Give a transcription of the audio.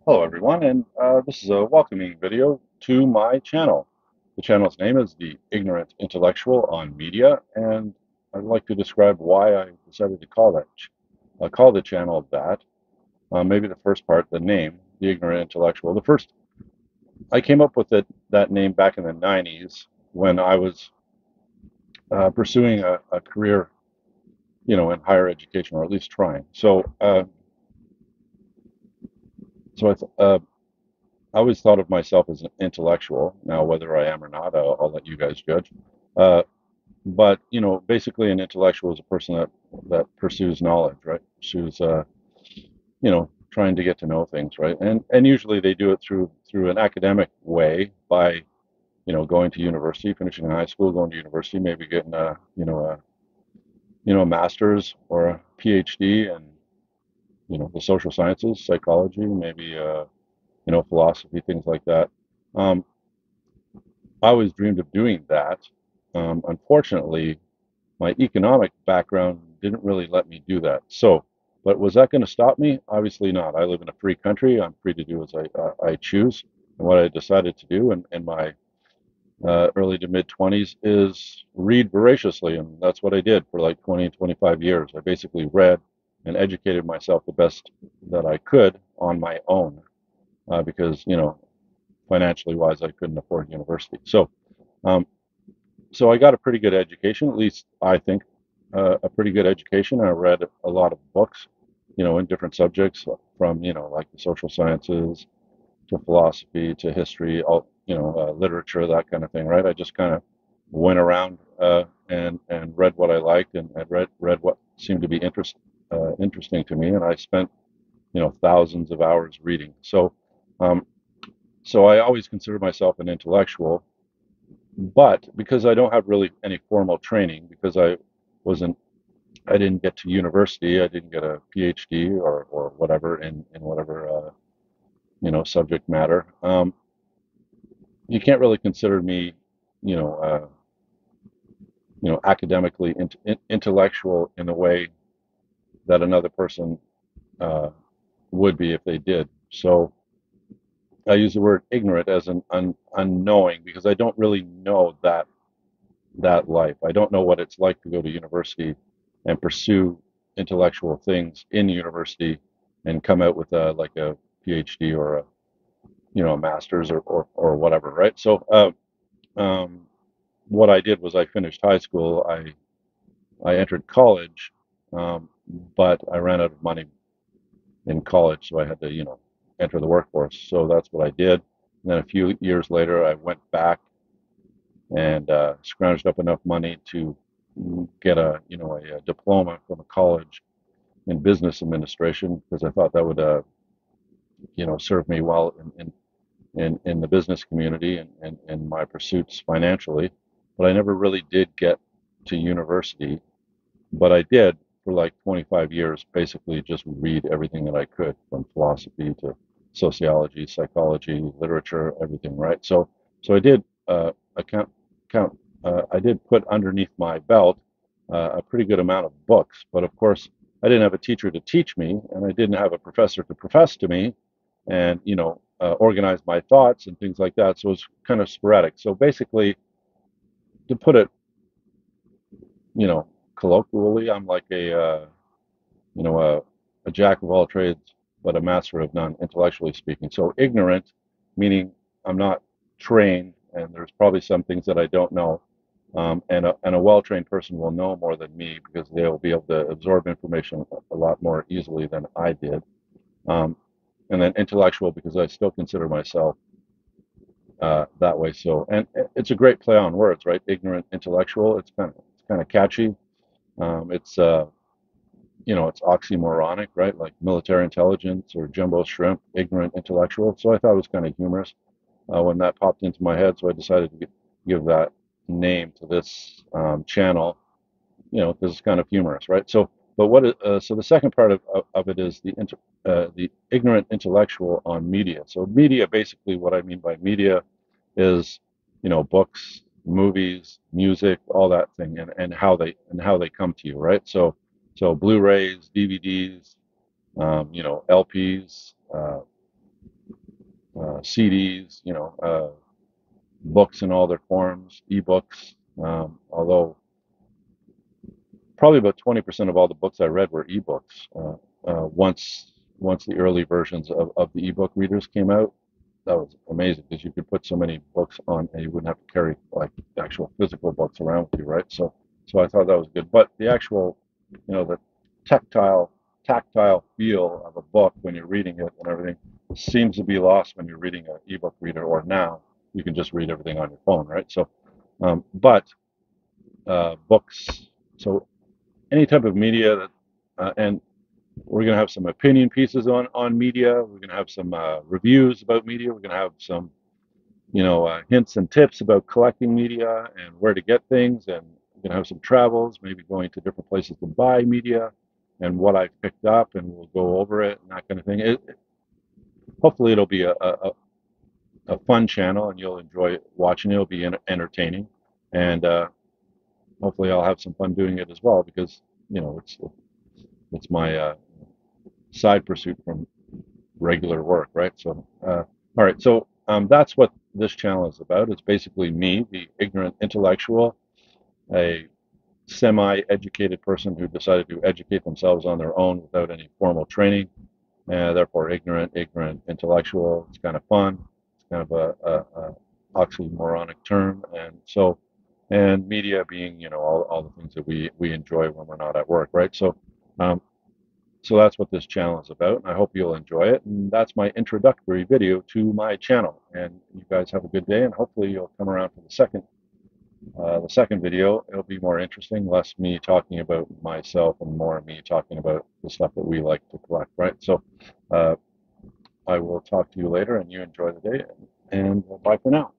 Hello everyone, and this is a welcoming video to my channel. The channel's name is The Ignorant Intellectual on Media, and I'd like to describe why I decided to call the channel that. Maybe the first part, the name, The Ignorant Intellectual. I came up with that name back in the 90s when I was pursuing a career, in higher education, or at least trying. So I, th I always thought of myself as an intellectual. Now, whether I am or not, I'll let you guys judge. Uh, but basically, an intellectual is a person that pursues knowledge, right? Pursues, trying to get to know things, right? And usually they do it through an academic way by going to university, finishing high school, going to university, maybe getting a master's or a PhD in the social sciences, psychology, maybe philosophy, things like that. Um, I always dreamed of doing that. Unfortunately, my economic background didn't really let me do that. But was that going to stop me? Obviously not. I live in a free country. I'm free to do as I choose. And what I decided to do in my early to mid 20s is read voraciously. And that's what I did for like 20, 25 years. I basically read and educated myself the best that I could on my own because, financially wise, I couldn't afford university. Um, so I got a pretty good education, at least I think, a pretty good education. I read a lot of books, in different subjects from, like the social sciences to philosophy to history, all, literature, that kind of thing, right? I just kind of went around and read what I liked and read what seemed to be interesting to me, and I spent, thousands of hours reading. Um, so I always considered myself an intellectual, but because I don't have really any formal training, because wasn't, I didn't get to university, I didn't get a PhD or whatever in whatever subject matter. You can't really consider me, you know, uh, academically intellectual in a way that another person uh, would be if they did. So I use the word ignorant as an unknowing because I don't really know that life. I don't know what it's like to go to university and pursue intellectual things in university and come out with like a PhD or a master's or whatever, right? Um, what I did was I finished high school. I entered college, um, but I ran out of money in college, so I had to enter the workforce. So that's what I did. And then a few years later, I went back and scrounged up enough money to get a diploma from a college in business administration because I thought that would serve me well in the business community and my pursuits financially. But I never really did get to university. But I did for like 25 years, basically just read everything that I could, from philosophy to sociology, psychology, literature, everything, right? So I did account count. I did put underneath my belt a pretty good amount of books, but of course I didn't have a teacher to teach me, and I didn't have a professor to profess to me, and organize my thoughts and things like that. So it was kind of sporadic. So basically, to put it, you know, colloquially, I'm like you know, a jack of all trades, but a master of none, intellectually speaking. So ignorant, meaning I'm not trained, and there's probably some things that I don't know. And a well-trained person will know more than me because they'll be able to absorb information a lot more easily than I did. Um, and then intellectual because I still consider myself that way. So, and it's a great play on words, right? Ignorant, intellectual. It's kind of catchy. It's it's oxymoronic, right? Like military intelligence or jumbo shrimp, ignorant intellectual. So I thought it was kind of humorous when that popped into my head. So I decided to give that name to this channel, because it's kind of humorous, right? So the second part of it is the ignorant intellectual on media. So media, basically, what I mean by media is, books, movies, music, all that thing, and how they come to you, right? So Blu-rays, DVDs, LPs, CDs, books in all their forms, ebooks. Although probably about 20% of all the books I read were ebooks. Once the early versions of the ebook readers came out, that was amazing because you could put so many books on and you wouldn't have to carry like actual physical books around with you, right? So I thought that was good. But the actual, the tactile tactile feel of a book when you're reading it and everything seems to be lost when you're reading an ebook reader, or now you can just read everything on your phone, right? But books, so any type of media that, and we're going to have some opinion pieces on media. We're going to have some reviews about media. We're going to have some, hints and tips about collecting media and where to get things. And we're going to have some travels, maybe going to different places to buy media and what I've picked up, and we'll go over it and that kind of thing. Hopefully, it'll be a fun channel, and you'll enjoy watching it. It'll be entertaining, and hopefully, I'll have some fun doing it as well because it's my side pursuit from regular work, right? All right, so that's what this channel is about. It's basically me, the ignorant intellectual, a semi-educated person who decided to educate themselves on their own without any formal training, and therefore ignorant intellectual. It's kind of fun. It's kind of a oxymoronic term, and media being, all the things that we enjoy when we're not at work, right? Um, so that's what this channel is about, and I hope you'll enjoy it. And that's my introductory video to my channel. And you guys have a good day, and hopefully you'll come around for the second video. It'll be more interesting, less me talking about myself and more me talking about the stuff that we like to collect, right? Uh, I will talk to you later, and you enjoy the day, and bye for now.